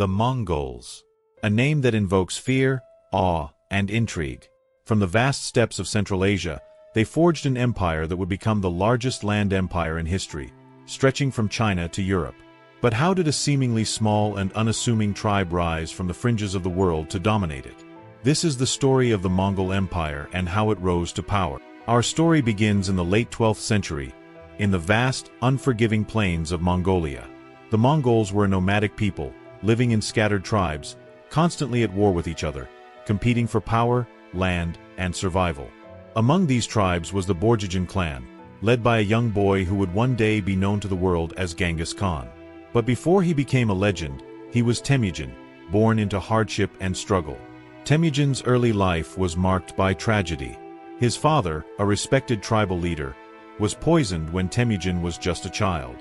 The Mongols. A name that invokes fear, awe, and intrigue. From the vast steppes of Central Asia, they forged an empire that would become the largest land empire in history, stretching from China to Europe. But how did a seemingly small and unassuming tribe rise from the fringes of the world to dominate it? This is the story of the Mongol Empire and how it rose to power. Our story begins in the late 12th century, in the vast, unforgiving plains of Mongolia. The Mongols were a nomadic people, living in scattered tribes, constantly at war with each other, competing for power, land, and survival. Among these tribes was the Borjigin clan, led by a young boy who would one day be known to the world as Genghis Khan. But before he became a legend, he was Temujin, born into hardship and struggle. Temujin's early life was marked by tragedy. His father, a respected tribal leader, was poisoned when Temujin was just a child.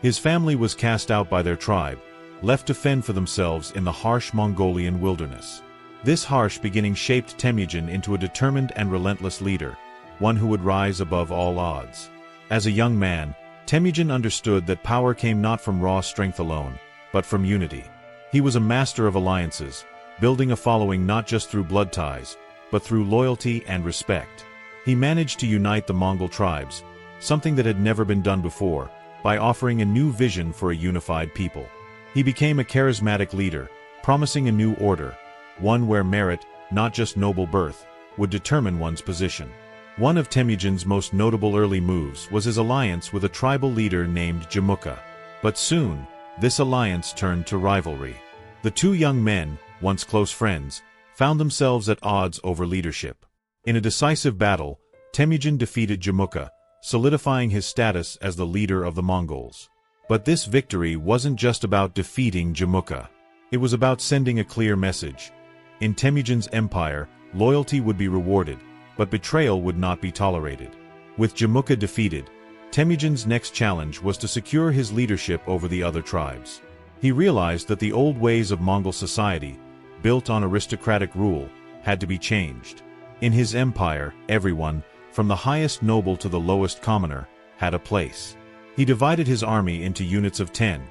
His family was cast out by their tribe, left to fend for themselves in the harsh Mongolian wilderness. This harsh beginning shaped Temujin into a determined and relentless leader, one who would rise above all odds. As a young man, Temujin understood that power came not from raw strength alone, but from unity. He was a master of alliances, building a following not just through blood ties, but through loyalty and respect. He managed to unite the Mongol tribes, something that had never been done before, by offering a new vision for a unified people. He became a charismatic leader, promising a new order, one where merit, not just noble birth, would determine one's position. One of Temujin's most notable early moves was his alliance with a tribal leader named Jamukha. But soon, this alliance turned to rivalry. The two young men, once close friends, found themselves at odds over leadership. In a decisive battle, Temujin defeated Jamukha, solidifying his status as the leader of the Mongols. But this victory wasn't just about defeating Jamukha. It was about sending a clear message. In Temujin's empire, loyalty would be rewarded, but betrayal would not be tolerated. With Jamukha defeated, Temujin's next challenge was to secure his leadership over the other tribes. He realized that the old ways of Mongol society, built on aristocratic rule, had to be changed. In his empire, everyone, from the highest noble to the lowest commoner, had a place. He divided his army into units of 10,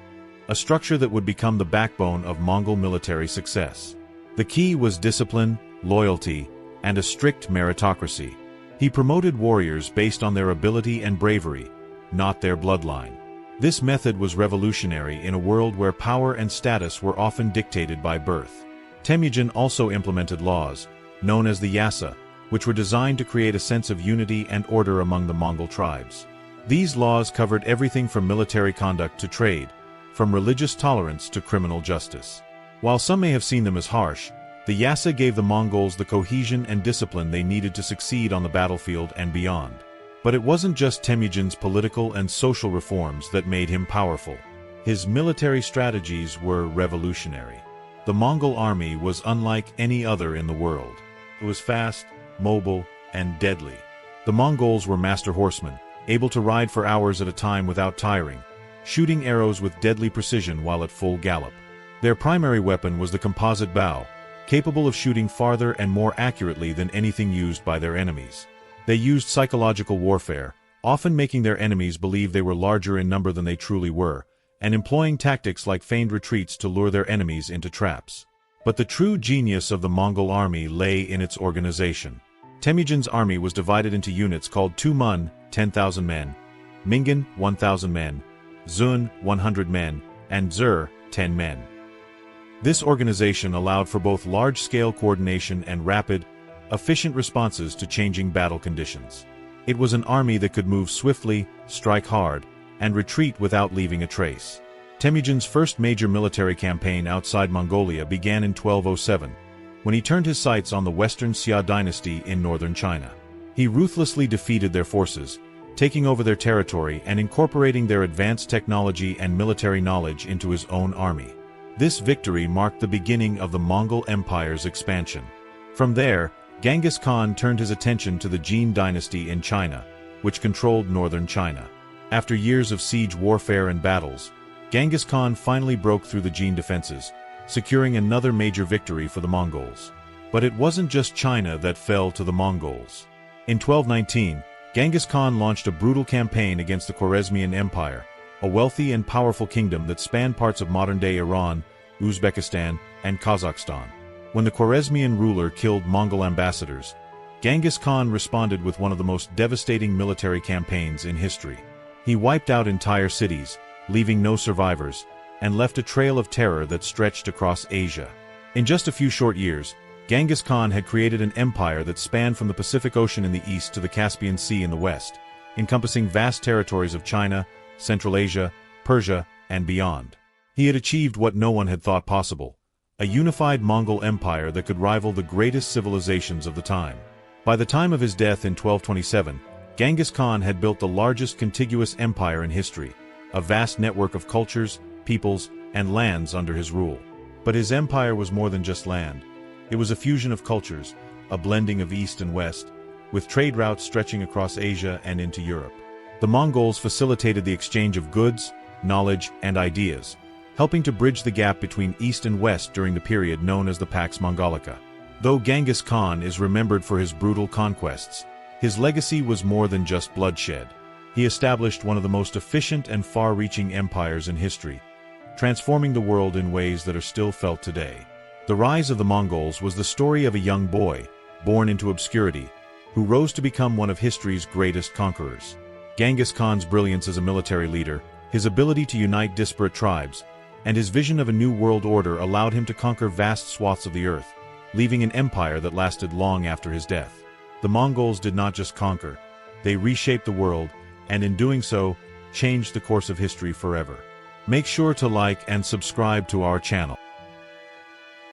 a structure that would become the backbone of Mongol military success. The key was discipline, loyalty, and a strict meritocracy. He promoted warriors based on their ability and bravery, not their bloodline. This method was revolutionary in a world where power and status were often dictated by birth. Temujin also implemented laws, known as the yasa, which were designed to create a sense of unity and order among the Mongol tribes. These laws covered everything from military conduct to trade, from religious tolerance to criminal justice. While some may have seen them as harsh, the yasa gave the Mongols the cohesion and discipline they needed to succeed on the battlefield and beyond. But it wasn't just Temujin's political and social reforms that made him powerful. His military strategies were revolutionary. The Mongol army was unlike any other in the world. It was fast, mobile, and deadly. The Mongols were master horsemen, able to ride for hours at a time without tiring, shooting arrows with deadly precision while at full gallop. Their primary weapon was the composite bow, capable of shooting farther and more accurately than anything used by their enemies. They used psychological warfare, often making their enemies believe they were larger in number than they truly were, and employing tactics like feigned retreats to lure their enemies into traps. But the true genius of the Mongol army lay in its organization. Temujin's army was divided into units called Tumun, 10,000 men, Mingan, 1,000 men, Zun, 100 men, and Zur, 10 men. This organization allowed for both large-scale coordination and rapid, efficient responses to changing battle conditions. It was an army that could move swiftly, strike hard, and retreat without leaving a trace. Temujin's first major military campaign outside Mongolia began in 1207, when he turned his sights on the Western Xia dynasty in northern China. He ruthlessly defeated their forces, taking over their territory and incorporating their advanced technology and military knowledge into his own army. This victory marked the beginning of the Mongol Empire's expansion. From there, Genghis Khan turned his attention to the Jin dynasty in China, which controlled northern China. After years of siege warfare and battles, Genghis Khan finally broke through the Jin defenses, securing another major victory for the Mongols. But it wasn't just China that fell to the Mongols. In 1219, Genghis Khan launched a brutal campaign against the Khwarezmian Empire, a wealthy and powerful kingdom that spanned parts of modern-day Iran, Uzbekistan, and Kazakhstan. When the Khwarezmian ruler killed Mongol ambassadors, Genghis Khan responded with one of the most devastating military campaigns in history. He wiped out entire cities, leaving no survivors, and left a trail of terror that stretched across Asia. In just a few short years, Genghis Khan had created an empire that spanned from the Pacific Ocean in the east to the Caspian Sea in the west, encompassing vast territories of China, Central Asia, Persia, and beyond. He had achieved what no one had thought possible: a unified Mongol Empire that could rival the greatest civilizations of the time. By the time of his death in 1227, Genghis Khan had built the largest contiguous empire in history, a vast network of cultures, peoples, and lands under his rule. But his empire was more than just land. It was a fusion of cultures, a blending of East and West, with trade routes stretching across Asia and into Europe. The Mongols facilitated the exchange of goods, knowledge, and ideas, helping to bridge the gap between East and West during the period known as the Pax Mongolica. Though Genghis Khan is remembered for his brutal conquests, his legacy was more than just bloodshed. He established one of the most efficient and far-reaching empires in history, transforming the world in ways that are still felt today. The rise of the Mongols was the story of a young boy, born into obscurity, who rose to become one of history's greatest conquerors. Genghis Khan's brilliance as a military leader, his ability to unite disparate tribes, and his vision of a new world order allowed him to conquer vast swaths of the earth, leaving an empire that lasted long after his death. The Mongols did not just conquer, they reshaped the world, and in doing so, changed the course of history forever. Make sure to like and subscribe to our channel.